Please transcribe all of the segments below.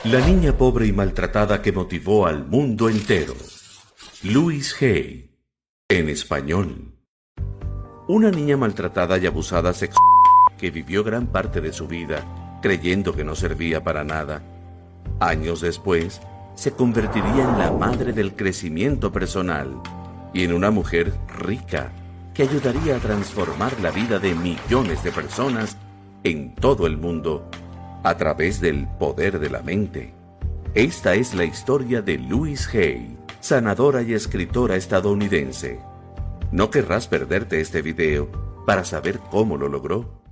La niña pobre y maltratada que motivó al mundo entero. Louise Hay, en español. Una niña maltratada y abusada sexualmente que vivió gran parte de su vida creyendo que no servía para nada. Años después, se convertiría en la madre del crecimiento personal y en una mujer rica que ayudaría a transformar la vida de millones de personas en todo el mundo a través del poder de la mente. Esta es la historia de Louise Hay, sanadora y escritora estadounidense. No querrás perderte este video para saber cómo lo logró.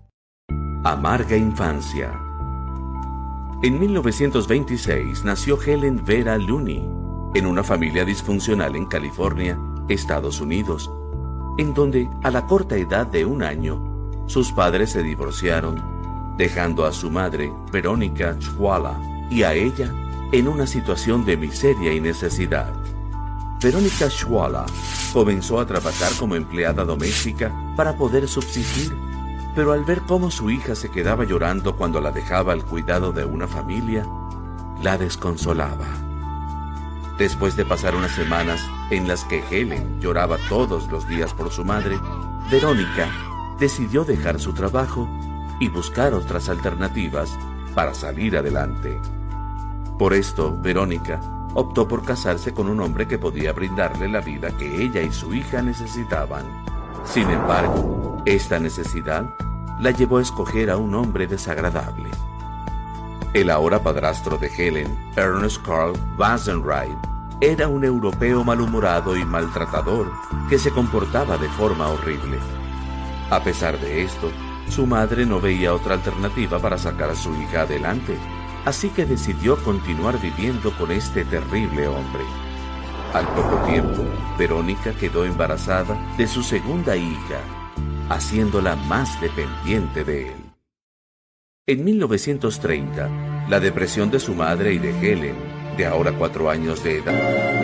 Amarga infancia. En 1926 nació Helen Vera Looney en una familia disfuncional en California, Estados Unidos, en donde a la corta edad de 1 año, sus padres se divorciaron, dejando a su madre, Veronica Schwala, y a ella en una situación de miseria y necesidad. Veronica Schwala comenzó a trabajar como empleada doméstica para poder subsistir, pero al ver cómo su hija se quedaba llorando cuando la dejaba al cuidado de una familia, la desconsolaba. Después de pasar unas semanas en las que Helen lloraba todos los días por su madre, Verónica decidió dejar su trabajo y buscar otras alternativas para salir adelante. Por esto, Verónica optó por casarse con un hombre que podía brindarle la vida que ella y su hija necesitaban. Sin embargo, esta necesidad la llevó a escoger a un hombre desagradable. El ahora padrastro de Helen, Ernest Carl Wassenreich, era un europeo malhumorado y maltratador que se comportaba de forma horrible. A pesar de esto, su madre no veía otra alternativa para sacar a su hija adelante, así que decidió continuar viviendo con este terrible hombre. Al poco tiempo, Verónica quedó embarazada de su segunda hija, haciéndola más dependiente de él. En 1930, la depresión de su madre y de Helen, de ahora 4 años de edad,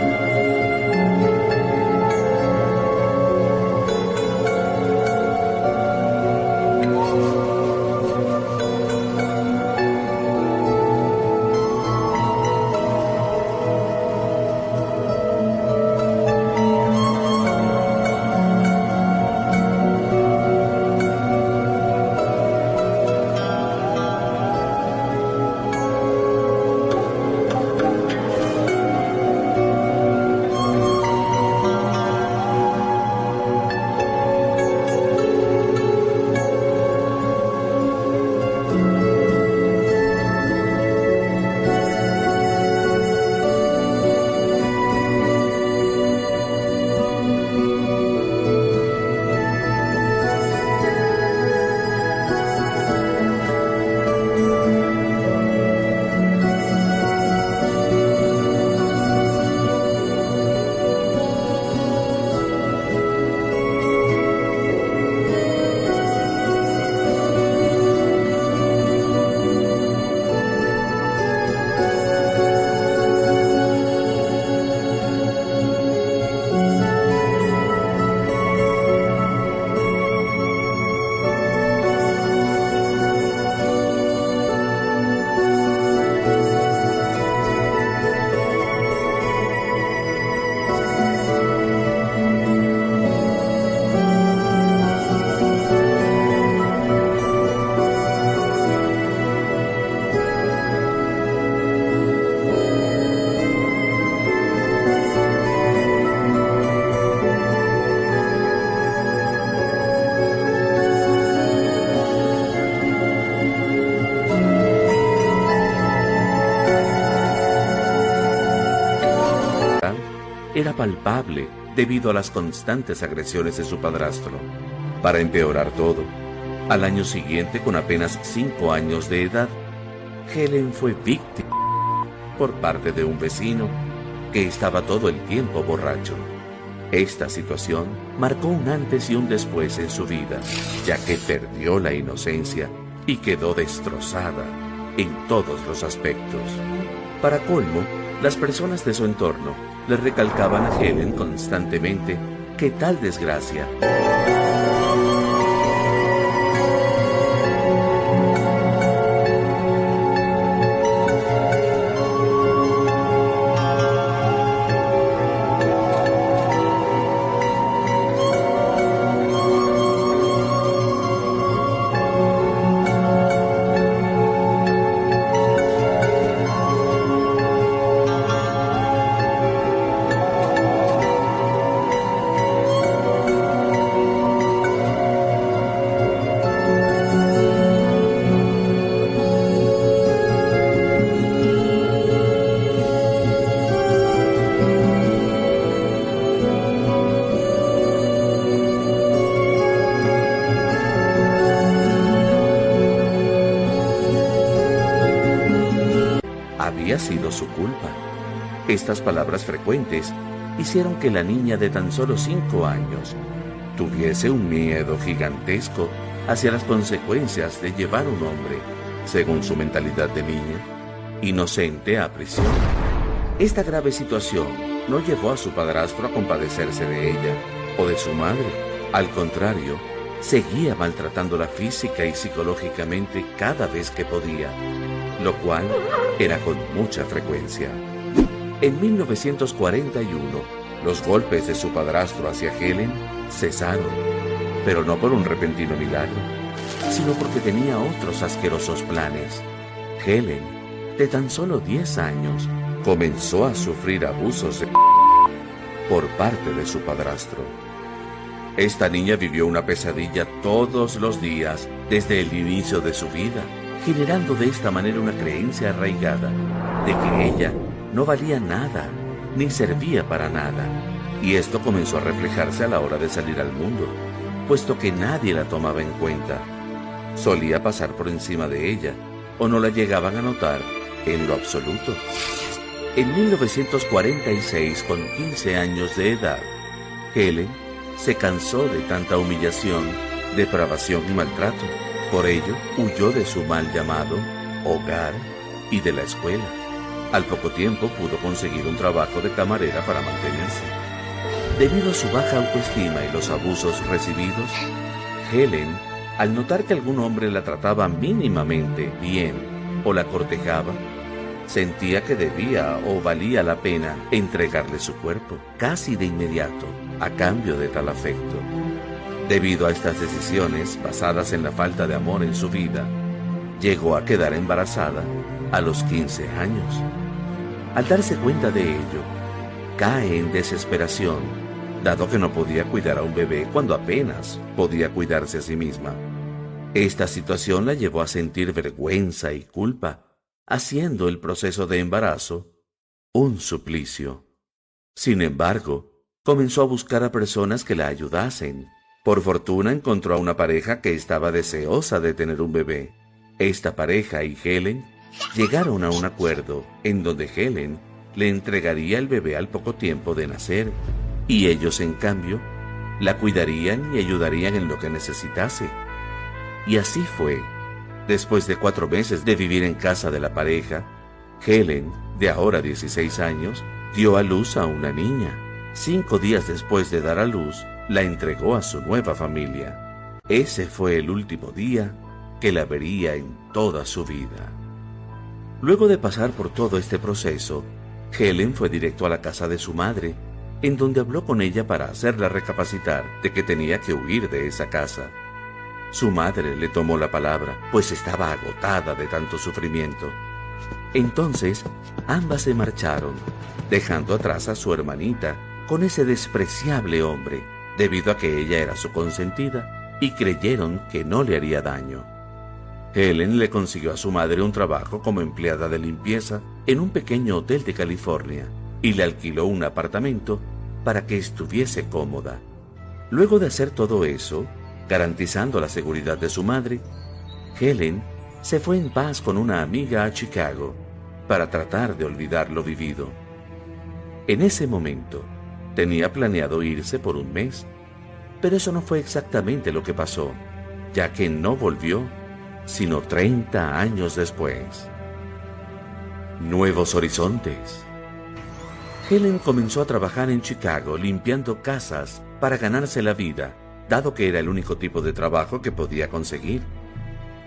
era palpable debido a las constantes agresiones de su padrastro. Para empeorar todo, al año siguiente, con apenas 5 años de edad, Helen fue víctima por parte de un vecino que estaba todo el tiempo borracho. Esta situación marcó un antes y un después en su vida, ya que perdió la inocencia y quedó destrozada en todos los aspectos. Para colmo, las personas de su entorno le recalcaban a Helen constantemente que tal desgracia había sido su culpa. Estas palabras frecuentes hicieron que la niña de tan solo 5 años tuviese un miedo gigantesco hacia las consecuencias de llevar a un hombre, según su mentalidad de niña, inocente a prisión. Esta grave situación no llevó a su padrastro a compadecerse de ella o de su madre. Al contrario, seguía maltratándola física y psicológicamente cada vez que podía, lo cual era con mucha frecuencia. En 1941, los golpes de su padrastro hacia Helen cesaron, pero no por un repentino milagro, sino porque tenía otros asquerosos planes. Helen, de tan solo 10 años, comenzó a sufrir abusos por parte de su padrastro. Esta niña vivió una pesadilla todos los días desde el inicio de su vida, generando de esta manera una creencia arraigada de que ella no valía nada, ni servía para nada, y esto comenzó a reflejarse a la hora de salir al mundo, puesto que nadie la tomaba en cuenta. Solía pasar por encima de ella, o no la llegaban a notar en lo absoluto. En 1946, con 15 años de edad, Helen se cansó de tanta humillación, depravación y maltrato. Por ello, huyó de su mal llamado hogar y de la escuela. Al poco tiempo pudo conseguir un trabajo de camarera para mantenerse. Debido a su baja autoestima y los abusos recibidos, Helen, al notar que algún hombre la trataba mínimamente bien o la cortejaba, sentía que debía o valía la pena entregarle su cuerpo, casi de inmediato, a cambio de tal afecto. Debido a estas decisiones, basadas en la falta de amor en su vida, llegó a quedar embarazada a los 15 años. Al darse cuenta de ello, cae en desesperación, dado que no podía cuidar a un bebé cuando apenas podía cuidarse a sí misma. Esta situación la llevó a sentir vergüenza y culpa, haciendo el proceso de embarazo un suplicio. Sin embargo, comenzó a buscar a personas que la ayudasen. Por fortuna encontró a una pareja que estaba deseosa de tener un bebé. Esta pareja y Helen llegaron a un acuerdo en donde Helen le entregaría el bebé al poco tiempo de nacer y ellos, en cambio, la cuidarían y ayudarían en lo que necesitase. Y así fue. Después de 4 meses de vivir en casa de la pareja, Helen, de ahora 16 años, dio a luz a una niña. 5 días después de dar a luz, la entregó a su nueva familia. Ese fue el último día que la vería en toda su vida. Luego de pasar por todo este proceso, Helen fue directo a la casa de su madre, en donde habló con ella para hacerla recapacitar de que tenía que huir de esa casa. Su madre le tomó la palabra, pues estaba agotada de tanto sufrimiento. Entonces, ambas se marcharon, dejando atrás a su hermanita con ese despreciable hombre, debido a que ella era su consentida, y creyeron que no le haría daño. Helen le consiguió a su madre un trabajo como empleada de limpieza en un pequeño hotel de California, y le alquiló un apartamento para que estuviese cómoda. Luego de hacer todo eso, garantizando la seguridad de su madre, Helen se fue en paz con una amiga a Chicago para tratar de olvidar lo vivido. En ese momento, tenía planeado irse por un mes, pero eso no fue exactamente lo que pasó, ya que no volvió sino 30 años después. Nuevos horizontes. Helen comenzó a trabajar en Chicago limpiando casas para ganarse la vida, dado que era el único tipo de trabajo que podía conseguir.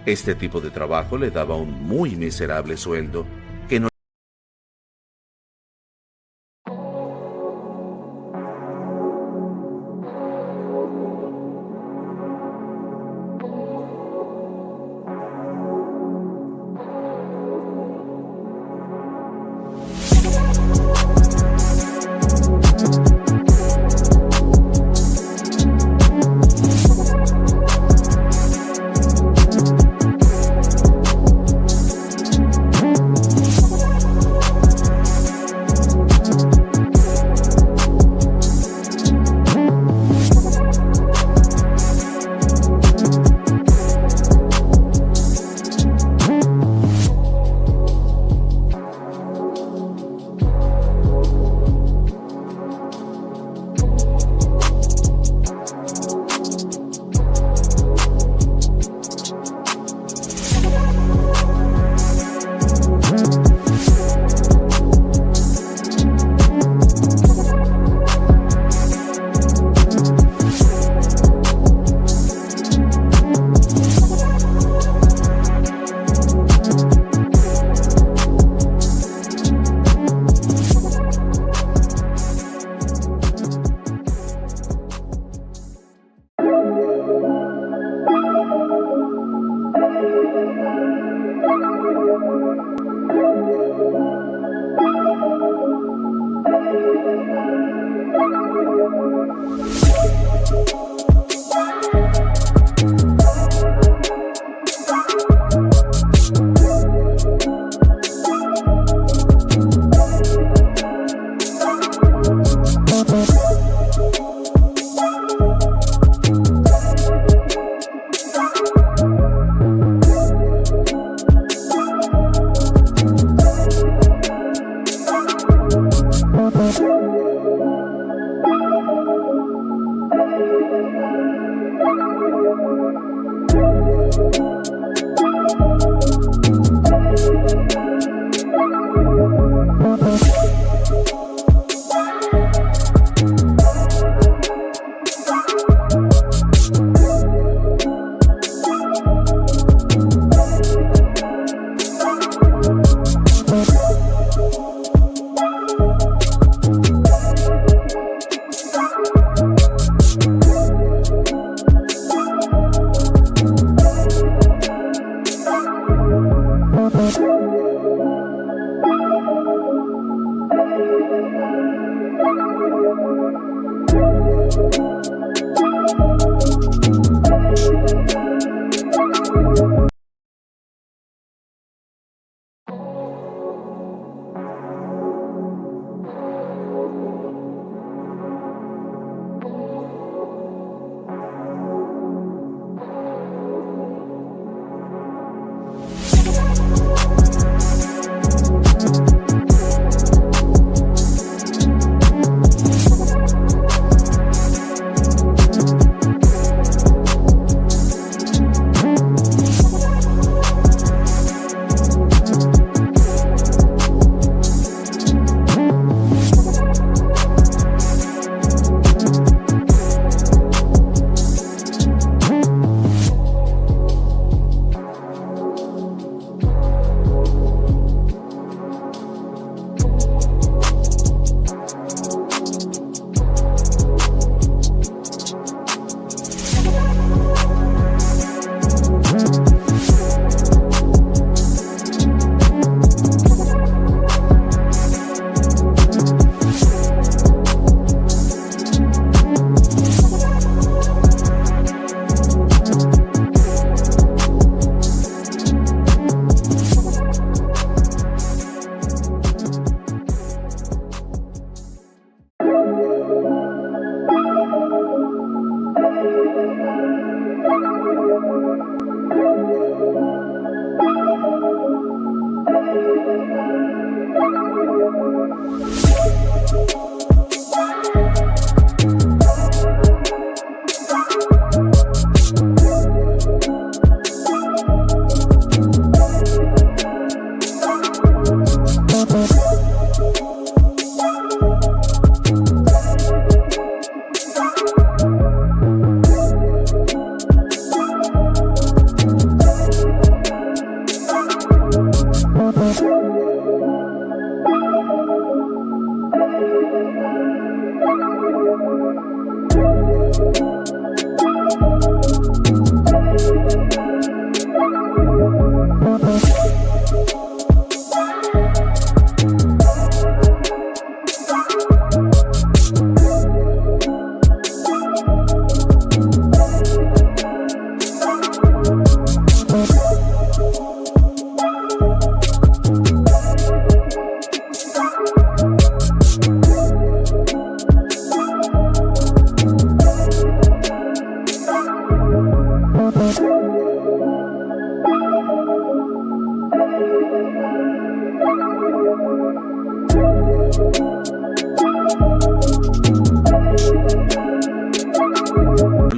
Este tipo de trabajo le daba un muy miserable sueldo que no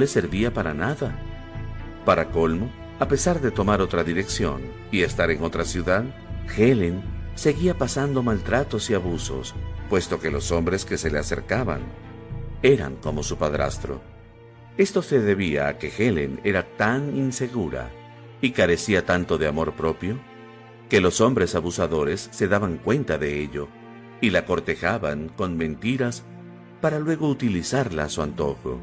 le servía para nada. Para colmo, a pesar de tomar otra dirección y estar en otra ciudad, Helen seguía pasando maltratos y abusos, puesto que los hombres que se le acercaban eran como su padrastro. Esto se debía a que Helen era tan insegura y carecía tanto de amor propio, que los hombres abusadores se daban cuenta de ello y la cortejaban con mentiras para luego utilizarla a su antojo.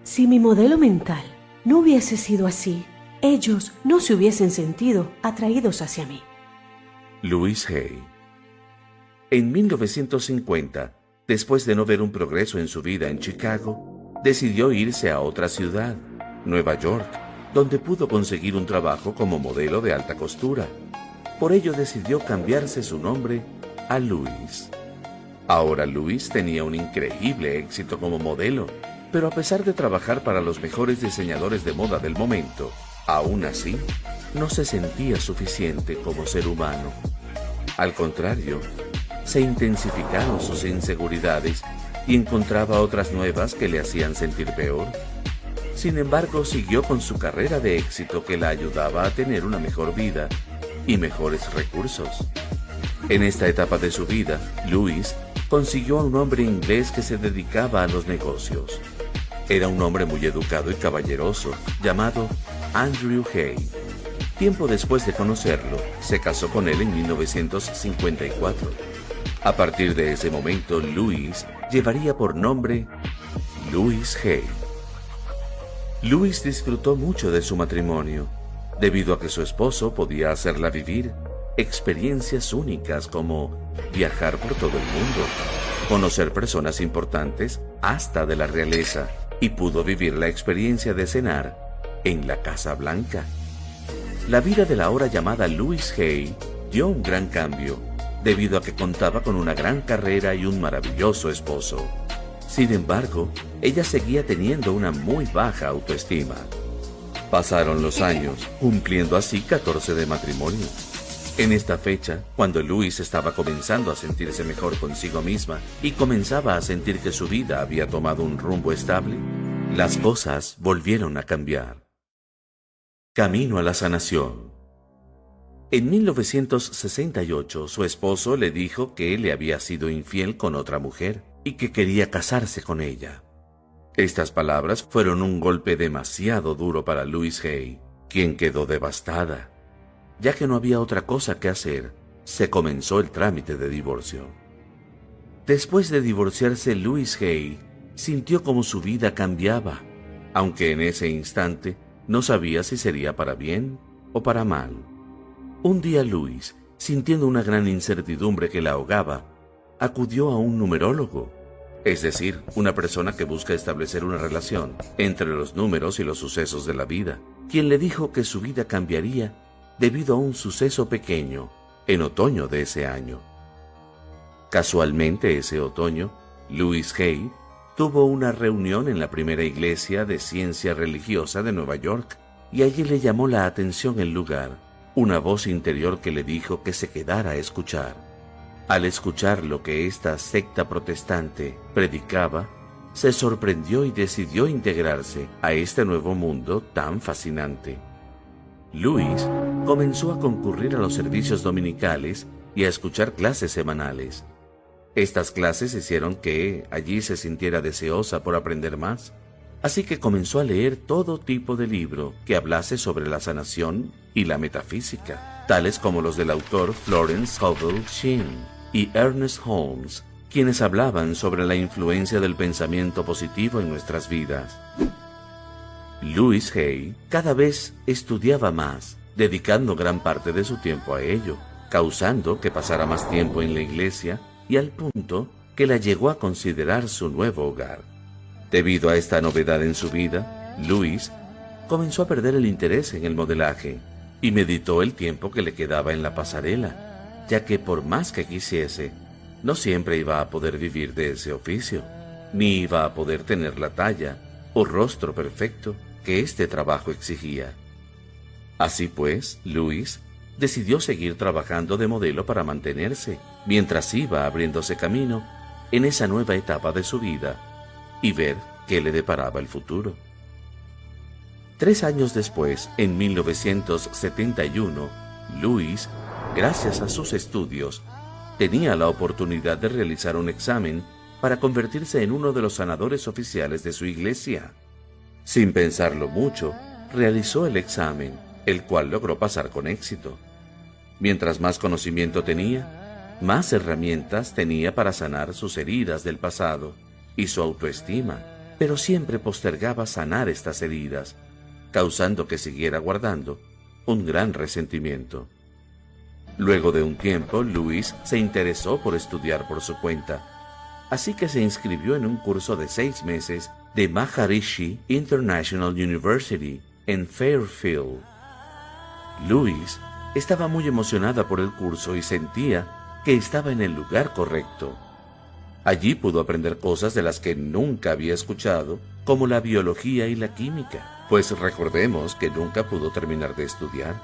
Si mi modelo mental no hubiese sido así, ellos no se hubiesen sentido atraídos hacia mí. Louise Hay. En 1950, después de no ver un progreso en su vida en Chicago, decidió irse a otra ciudad, Nueva York, donde pudo conseguir un trabajo como modelo de alta costura. Por ello decidió cambiarse su nombre a Louise. Ahora Louise tenía un increíble éxito como modelo, pero a pesar de trabajar para los mejores diseñadores de moda del momento, aún así, no se sentía suficiente como ser humano. Al contrario, se intensificaron sus inseguridades y encontraba otras nuevas que le hacían sentir peor. Sin embargo, siguió con su carrera de éxito que la ayudaba a tener una mejor vida y mejores recursos. En esta etapa de su vida, Louise consiguió a un hombre inglés que se dedicaba a los negocios. Era un hombre muy educado y caballeroso, llamado Andrew Hay. Tiempo después de conocerlo, se casó con él en 1954. A partir de ese momento, Louise llevaría por nombre Louise Hay. Louise disfrutó mucho de su matrimonio, debido a que su esposo podía hacerla vivir experiencias únicas como viajar por todo el mundo, conocer personas importantes hasta de la realeza, y pudo vivir la experiencia de cenar en la Casa Blanca. La vida de la ahora llamada Louise Hay dio un gran cambio, debido a que contaba con una gran carrera y un maravilloso esposo. Sin embargo, ella seguía teniendo una muy baja autoestima. Pasaron los años, cumpliendo así 14 de matrimonio. En esta fecha, cuando Louise estaba comenzando a sentirse mejor consigo misma y comenzaba a sentir que su vida había tomado un rumbo estable, las cosas volvieron a cambiar. Camino a la sanación. En 1968, su esposo le dijo que él le había sido infiel con otra mujer y que quería casarse con ella. Estas palabras fueron un golpe demasiado duro para Louise Hay, quien quedó devastada. Ya que no había otra cosa que hacer, se comenzó el trámite de divorcio. Después de divorciarse, Louise Hay sintió como su vida cambiaba, aunque en ese instante no sabía si sería para bien o para mal. Un día Louise, sintiendo una gran incertidumbre que la ahogaba, acudió a un numerólogo, es decir, una persona que busca establecer una relación entre los números y los sucesos de la vida, quien le dijo que su vida cambiaría debido a un suceso pequeño en otoño de ese año. Casualmente ese otoño, Louise Hay tuvo una reunión en la primera iglesia de ciencia religiosa de Nueva York, y allí le llamó la atención el lugar, una voz interior que le dijo que se quedara a escuchar. Al escuchar lo que esta secta protestante predicaba, se sorprendió y decidió integrarse a este nuevo mundo tan fascinante. Louise comenzó a concurrir a los servicios dominicales y a escuchar clases semanales. Estas clases hicieron que allí se sintiera deseosa por aprender más, así que comenzó a leer todo tipo de libro que hablase sobre la sanación y la metafísica, tales como los del autor Florence Scovel Shinn y Ernest Holmes, quienes hablaban sobre la influencia del pensamiento positivo en nuestras vidas. Louise Hay cada vez estudiaba más, dedicando gran parte de su tiempo a ello, causando que pasara más tiempo en la iglesia y al punto que la llegó a considerar su nuevo hogar. Debido a esta novedad en su vida, Louise comenzó a perder el interés en el modelaje y meditó el tiempo que le quedaba en la pasarela, ya que por más que quisiese, no siempre iba a poder vivir de ese oficio, ni iba a poder tener la talla o rostro perfecto que este trabajo exigía. Así pues, Louise decidió seguir trabajando de modelo para mantenerse, mientras iba abriéndose camino en esa nueva etapa de su vida y ver qué le deparaba el futuro. 3 años después, en 1971, Louise, gracias a sus estudios, tenía la oportunidad de realizar un examen para convertirse en uno de los sanadores oficiales de su iglesia. Sin pensarlo mucho, realizó el examen, el cual logró pasar con éxito. Mientras más conocimiento tenía, más herramientas tenía para sanar sus heridas del pasado y su autoestima, pero siempre postergaba sanar estas heridas, causando que siguiera guardando un gran resentimiento. Luego de un tiempo, Louise se interesó por estudiar por su cuenta, así que se inscribió en un curso de 6 meses de Maharishi International University en Fairfield. Louise estaba muy emocionada por el curso y sentía que estaba en el lugar correcto. Allí pudo aprender cosas de las que nunca había escuchado, como la biología y la química, pues recordemos que nunca pudo terminar de estudiar.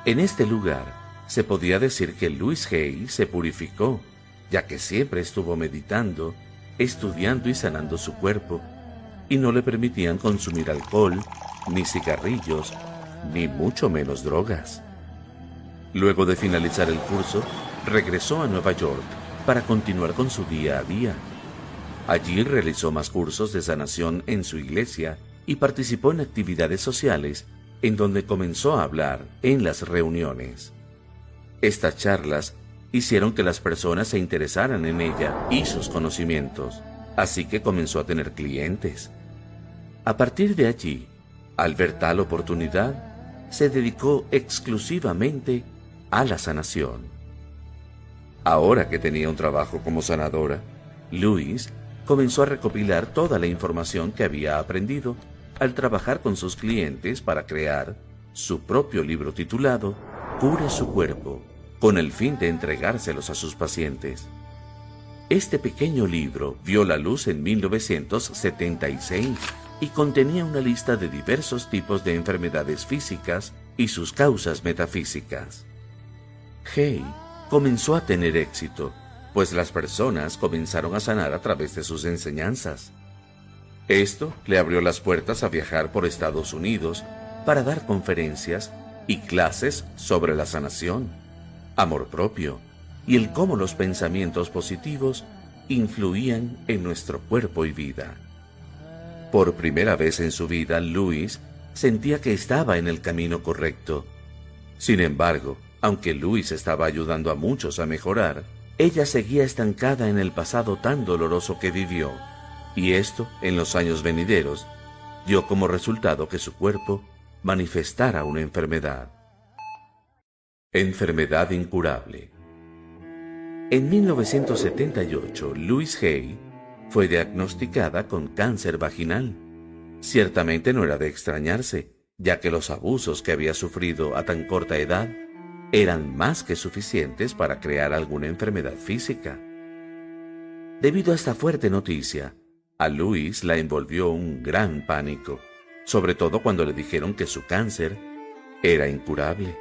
En este lugar, se podía decir que Louise Hay se purificó, ya que siempre estuvo meditando, estudiando y sanando su cuerpo, y no le permitían consumir alcohol, ni cigarrillos, ni mucho menos drogas. Luego de finalizar el curso, regresó a Nueva York para continuar con su día a día. Allí realizó más cursos de sanación en su iglesia y participó en actividades sociales en donde comenzó a hablar en las reuniones. Estas charlas hicieron que las personas se interesaran en ella y sus conocimientos, así que comenzó a tener clientes. A partir de allí, al ver tal oportunidad, se dedicó exclusivamente a la sanación. Ahora que tenía un trabajo como sanadora, Louis comenzó a recopilar toda la información que había aprendido al trabajar con sus clientes para crear su propio libro titulado Cure su cuerpo, con el fin de entregárselos a sus pacientes. Este pequeño libro vio la luz en 1976 y contenía una lista de diversos tipos de enfermedades físicas y sus causas metafísicas. Hay comenzó a tener éxito, pues las personas comenzaron a sanar a través de sus enseñanzas. Esto le abrió las puertas a viajar por Estados Unidos para dar conferencias y clases sobre la sanación, amor propio y el cómo los pensamientos positivos influían en nuestro cuerpo y vida. Por primera vez en su vida, Louis sentía que estaba en el camino correcto. Sin embargo, aunque Louis estaba ayudando a muchos a mejorar, ella seguía estancada en el pasado tan doloroso que vivió, y esto, en los años venideros, dio como resultado que su cuerpo manifestara una enfermedad. Enfermedad incurable. En 1978, Louise Hay fue diagnosticada con cáncer vaginal. Ciertamente no era de extrañarse, ya que los abusos que había sufrido a tan corta edad eran más que suficientes para crear alguna enfermedad física. Debido a esta fuerte noticia, a Louise la envolvió un gran pánico, sobre todo cuando le dijeron que su cáncer era incurable.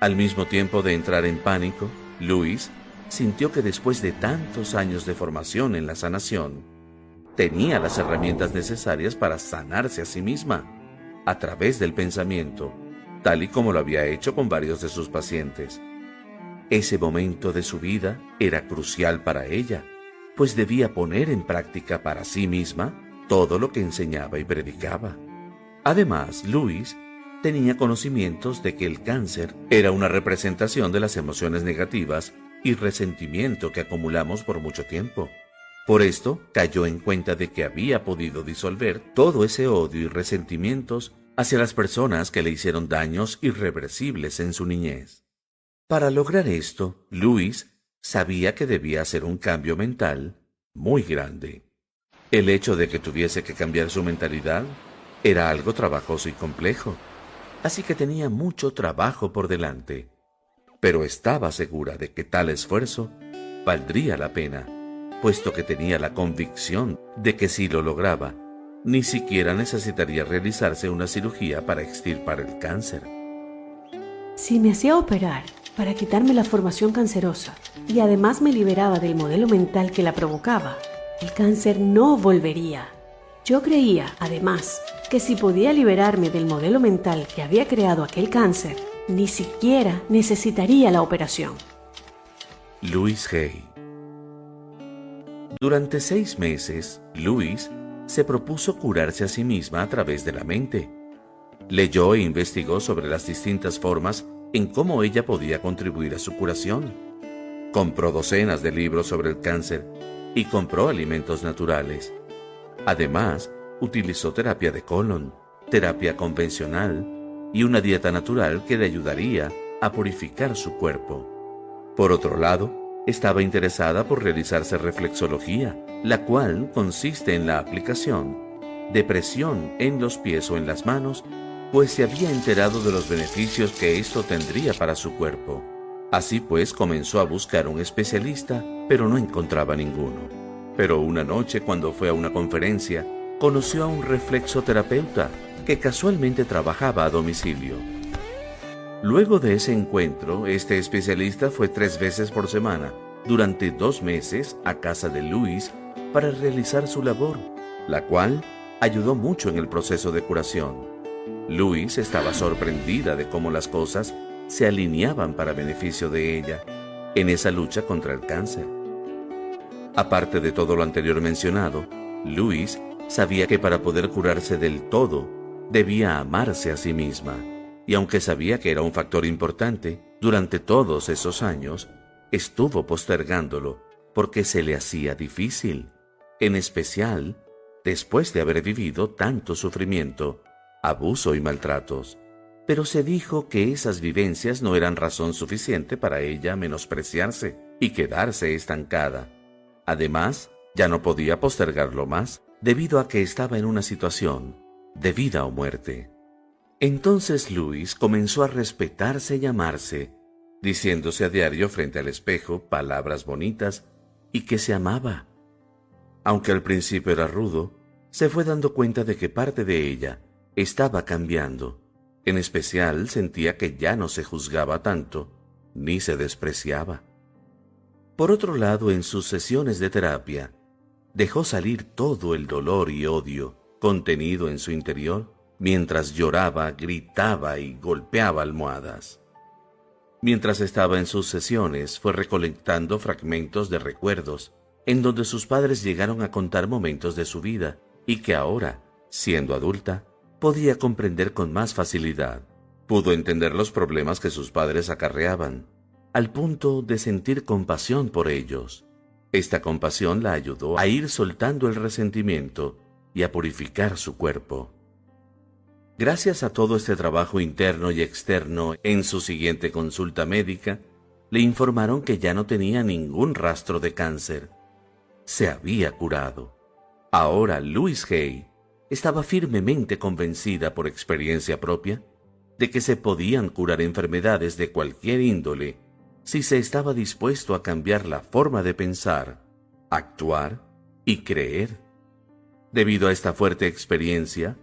Al mismo tiempo de entrar en pánico, Louise sintió que después de tantos años de formación en la sanación, tenía las herramientas necesarias para sanarse a sí misma, a través del pensamiento, tal y como lo había hecho con varios de sus pacientes. Ese momento de su vida era crucial para ella, pues debía poner en práctica para sí misma todo lo que enseñaba y predicaba. Además, Louise tenía conocimientos de que el cáncer era una representación de las emociones negativas y resentimiento que acumulamos por mucho tiempo. Por esto, cayó en cuenta de que había podido disolver todo ese odio y resentimientos hacia las personas que le hicieron daños irreversibles en su niñez. Para lograr esto, Louise sabía que debía hacer un cambio mental muy grande. El hecho de que tuviese que cambiar su mentalidad era algo trabajoso y complejo, así que tenía mucho trabajo por delante. Pero estaba segura de que tal esfuerzo valdría la pena, puesto que tenía la convicción de que si lo lograba, ni siquiera necesitaría realizarse una cirugía para extirpar el cáncer. Si me hacía operar para quitarme la formación cancerosa y además me liberaba del modelo mental que la provocaba, el cáncer no volvería. Yo creía, además, que si podía liberarme del modelo mental que había creado aquel cáncer, ni siquiera necesitaría la operación. Louise Hay. Durante 6 meses, Louise se propuso curarse a sí misma a través de la mente. Leyó e investigó sobre las distintas formas en cómo ella podía contribuir a su curación. Compró docenas de libros sobre el cáncer y compró alimentos naturales. Además, utilizó terapia de colon, terapia convencional y una dieta natural que le ayudaría a purificar su cuerpo. Por otro lado, estaba interesada por realizarse reflexología, la cual consiste en la aplicación de presión en los pies o en las manos, pues se había enterado de los beneficios que esto tendría para su cuerpo. Así pues, comenzó a buscar un especialista, pero no encontraba ninguno. Pero una noche, cuando fue a una conferencia, conoció a un reflexoterapeuta que casualmente trabajaba a domicilio. Luego de ese encuentro, este especialista fue 3 veces por semana, durante 2 meses, a casa de Louise para realizar su labor, la cual ayudó mucho en el proceso de curación. Louise estaba sorprendida de cómo las cosas se alineaban para beneficio de ella en esa lucha contra el cáncer. Aparte de todo lo anterior mencionado, Louise sabía que para poder curarse del todo, debía amarse a sí misma, y aunque sabía que era un factor importante, durante todos esos años, estuvo postergándolo porque se le hacía difícil, en especial después de haber vivido tanto sufrimiento, abuso y maltratos. Pero se dijo que esas vivencias no eran razón suficiente para ella menospreciarse y quedarse estancada. Además, ya no podía postergarlo más, debido a que estaba en una situación de vida o muerte. Entonces Luis comenzó a respetarse y amarse, diciéndose a diario frente al espejo palabras bonitas y que se amaba. Aunque al principio era rudo, se fue dando cuenta de que parte de ella estaba cambiando. En especial sentía que ya no se juzgaba tanto, ni se despreciaba. Por otro lado, en sus sesiones de terapia, dejó salir todo el dolor y odio contenido en su interior, mientras lloraba, gritaba y golpeaba almohadas. Mientras estaba en sus sesiones, fue recolectando fragmentos de recuerdos en donde sus padres llegaron a contar momentos de su vida y que ahora, siendo adulta, podía comprender con más facilidad. Pudo entender los problemas que sus padres acarreaban, al punto de sentir compasión por ellos. Esta compasión la ayudó a ir soltando el resentimiento y a purificar su cuerpo. Gracias a todo este trabajo interno y externo, en su siguiente consulta médica, le informaron que ya no tenía ningún rastro de cáncer. Se había curado. Ahora Louise Hay estaba firmemente convencida por experiencia propia de que se podían curar enfermedades de cualquier índole si se estaba dispuesto a cambiar la forma de pensar, actuar y creer. Debido a esta fuerte experiencia,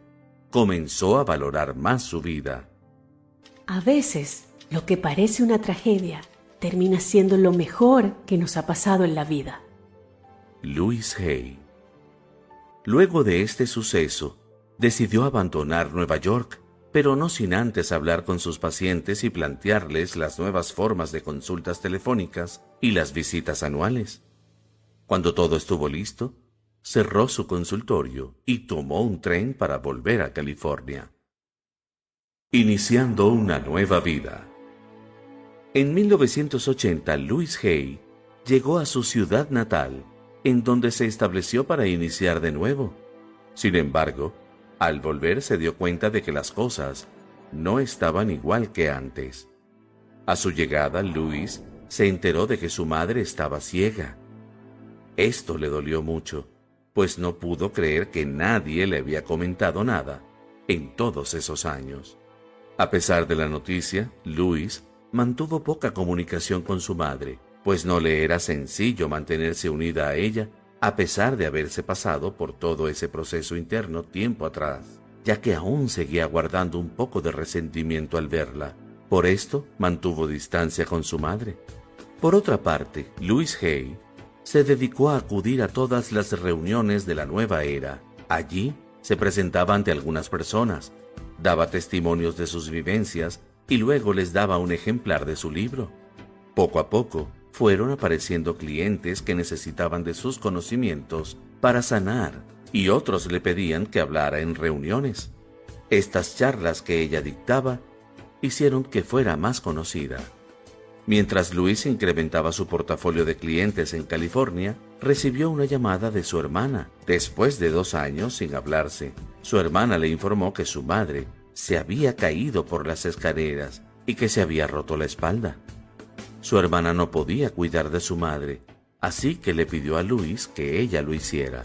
comenzó a valorar más su vida. A veces, lo que parece una tragedia termina siendo lo mejor que nos ha pasado en la vida. Louise Hay. Luego de este suceso, decidió abandonar Nueva York, pero no sin antes hablar con sus pacientes y plantearles las nuevas formas de consultas telefónicas y las visitas anuales. Cuando todo estuvo listo, cerró su consultorio y tomó un tren para volver a California. Iniciando una nueva vida. En 1980, Louise Hay llegó a su ciudad natal, en donde se estableció para iniciar de nuevo. Sin embargo, al volver se dio cuenta de que las cosas no estaban igual que antes. A su llegada, Louise se enteró de que su madre estaba ciega. Esto le dolió mucho, pues no pudo creer que nadie le había comentado nada en todos esos años. A pesar de la noticia, Louise mantuvo poca comunicación con su madre, pues no le era sencillo mantenerse unida a ella a pesar de haberse pasado por todo ese proceso interno tiempo atrás, ya que aún seguía guardando un poco de resentimiento al verla. Por esto, mantuvo distancia con su madre. Por otra parte, Louise Hay se dedicó a acudir a todas las reuniones de la nueva era. Allí se presentaba ante algunas personas, daba testimonios de sus vivencias y luego les daba un ejemplar de su libro. Poco a poco, fueron apareciendo clientes que necesitaban de sus conocimientos para sanar y otros le pedían que hablara en reuniones. Estas charlas que ella dictaba hicieron que fuera más conocida. Mientras Louise incrementaba su portafolio de clientes en California, recibió una llamada de su hermana. Después de 2 años sin hablarse, su hermana le informó que su madre se había caído por las escaleras y que se había roto la espalda. Su hermana no podía cuidar de su madre, así que le pidió a Louise que ella lo hiciera.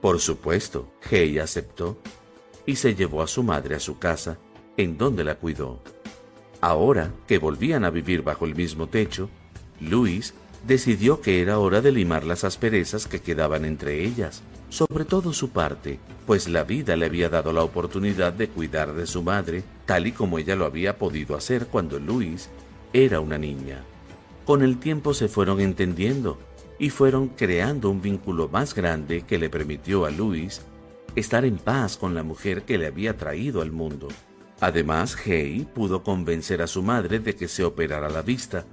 Por supuesto, Hay aceptó y se llevó a su madre a su casa, en donde la cuidó. Ahora que volvían a vivir bajo el mismo techo, Louise decidió que era hora de limar las asperezas que quedaban entre ellas, sobre todo su parte, pues la vida le había dado la oportunidad de cuidar de su madre, tal y como ella lo había podido hacer cuando Louise era una niña. Con el tiempo se fueron entendiendo y fueron creando un vínculo más grande que le permitió a Louise estar en paz con la mujer que le había traído al mundo. Además, Hay pudo convencer a su madre de que se operara la vista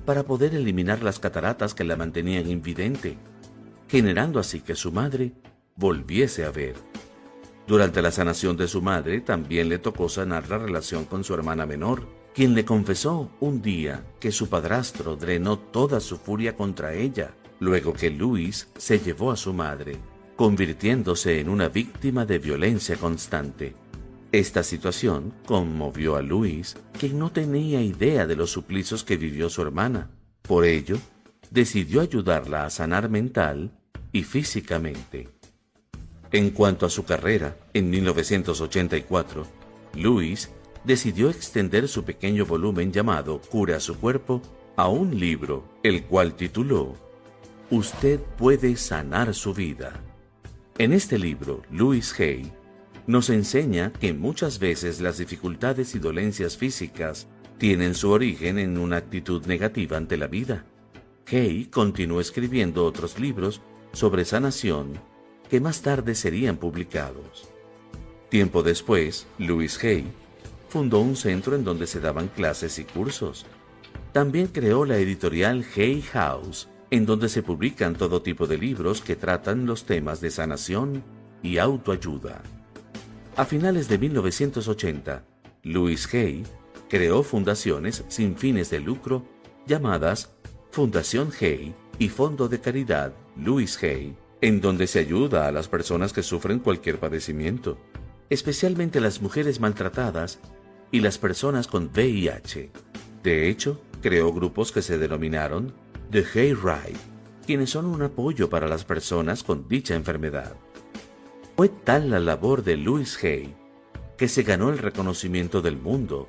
para poder eliminar las cataratas que la mantenían invidente, generando así que su madre volviese a ver. Durante la sanación de su madre también le tocó sanar la relación con su hermana menor, quien le confesó un día que su padrastro drenó toda su furia contra ella, luego que Louise se llevó a su madre, convirtiéndose en una víctima de violencia constante. Esta situación conmovió a Louise, quien no tenía idea de los suplicios que vivió su hermana. Por ello, decidió ayudarla a sanar mental y físicamente. En cuanto a su carrera, en 1984, Louis decidió extender su pequeño volumen llamado Cura su cuerpo a un libro, el cual tituló Usted puede sanar su vida. En este libro, Louis Hay nos enseña que muchas veces las dificultades y dolencias físicas tienen su origen en una actitud negativa ante la vida. Hay continuó escribiendo otros libros sobre sanación que más tarde serían publicados. Tiempo después, Louis Hay fundó un centro en donde se daban clases y cursos. También creó la editorial Hay House, en donde se publican todo tipo de libros que tratan los temas de sanación y autoayuda. A finales de 1980, Louis Hay creó fundaciones sin fines de lucro llamadas Fundación Hay y Fondo de Caridad Louis Hay, en donde se ayuda a las personas que sufren cualquier padecimiento, especialmente las mujeres maltratadas y las personas con VIH. De hecho, creó grupos que se denominaron The Hay Ride, quienes son un apoyo para las personas con dicha enfermedad. Fue tal la labor de Louis Hay que se ganó el reconocimiento del mundo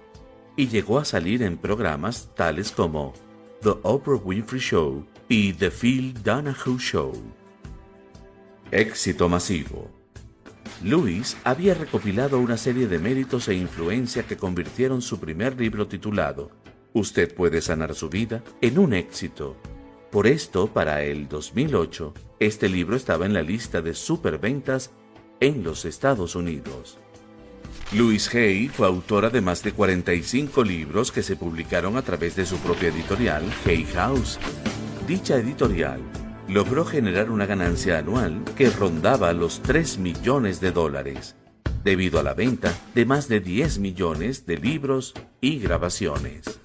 y llegó a salir en programas tales como The Oprah Winfrey Show y The Phil Donahue Show. Éxito masivo. Louis había recopilado una serie de méritos e influencia que convirtieron su primer libro titulado Usted puede sanar su vida en un éxito. Por esto, para el 2008, este libro estaba en la lista de superventas en los Estados Unidos. Louis Hay fue autora de más de 45 libros que se publicaron a través de su propia editorial, Hay House. Dicha editorial logró generar una ganancia anual que rondaba los $3 millones, debido a la venta de más de 10 millones de libros y grabaciones.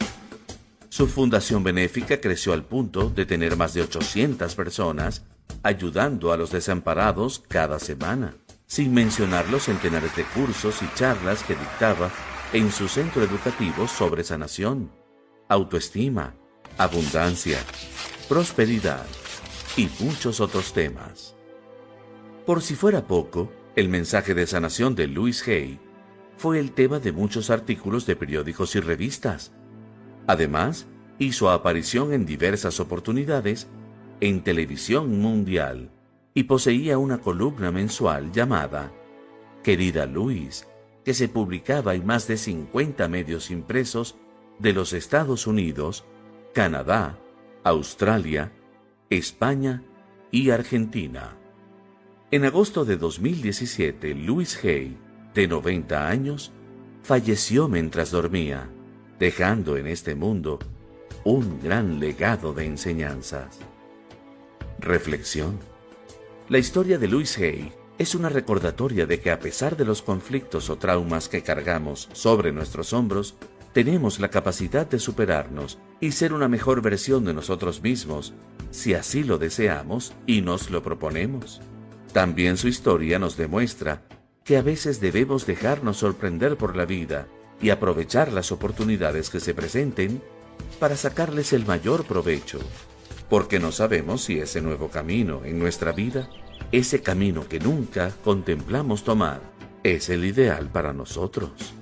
Su fundación benéfica creció al punto de tener más de 800 personas ayudando a los desamparados cada semana, sin mencionar los centenares de cursos y charlas que dictaba en su centro educativo sobre sanación, autoestima, abundancia, prosperidad y muchos otros temas. Por si fuera poco, el mensaje de sanación de Louis Hay fue el tema de muchos artículos de periódicos y revistas. Además, hizo aparición en diversas oportunidades en televisión mundial y poseía una columna mensual llamada Querida Louis, que se publicaba en más de 50 medios impresos de los Estados Unidos, Canadá, Australia, España y Argentina. En agosto de 2017, Louis Hay, de 90 años, falleció mientras dormía, dejando en este mundo un gran legado de enseñanzas. Reflexión. La historia de Louis Hay es una recordatoria de que a pesar de los conflictos o traumas que cargamos sobre nuestros hombros, tenemos la capacidad de superarnos y ser una mejor versión de nosotros mismos, si así lo deseamos y nos lo proponemos. También su historia nos demuestra que a veces debemos dejarnos sorprender por la vida y aprovechar las oportunidades que se presenten para sacarles el mayor provecho, porque no sabemos si ese nuevo camino en nuestra vida, ese camino que nunca contemplamos tomar, es el ideal para nosotros.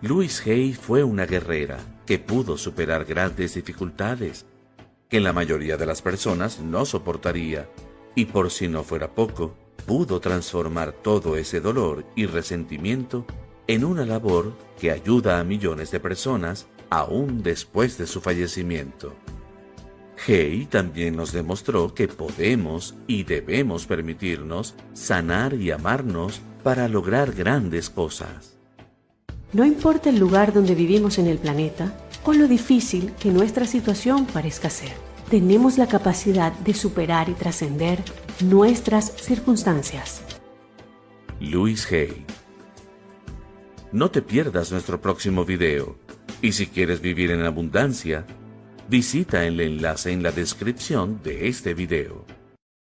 Louis Hay fue una guerrera que pudo superar grandes dificultades que la mayoría de las personas no soportaría, y por si no fuera poco, pudo transformar todo ese dolor y resentimiento en una labor que ayuda a millones de personas aún después de su fallecimiento. Hay también nos demostró que podemos y debemos permitirnos sanar y amarnos para lograr grandes cosas. No importa el lugar donde vivimos en el planeta o lo difícil que nuestra situación parezca ser, tenemos la capacidad de superar y trascender nuestras circunstancias. Louis Hay. No te pierdas nuestro próximo video, y si quieres vivir en abundancia, visita el enlace en la descripción de este video.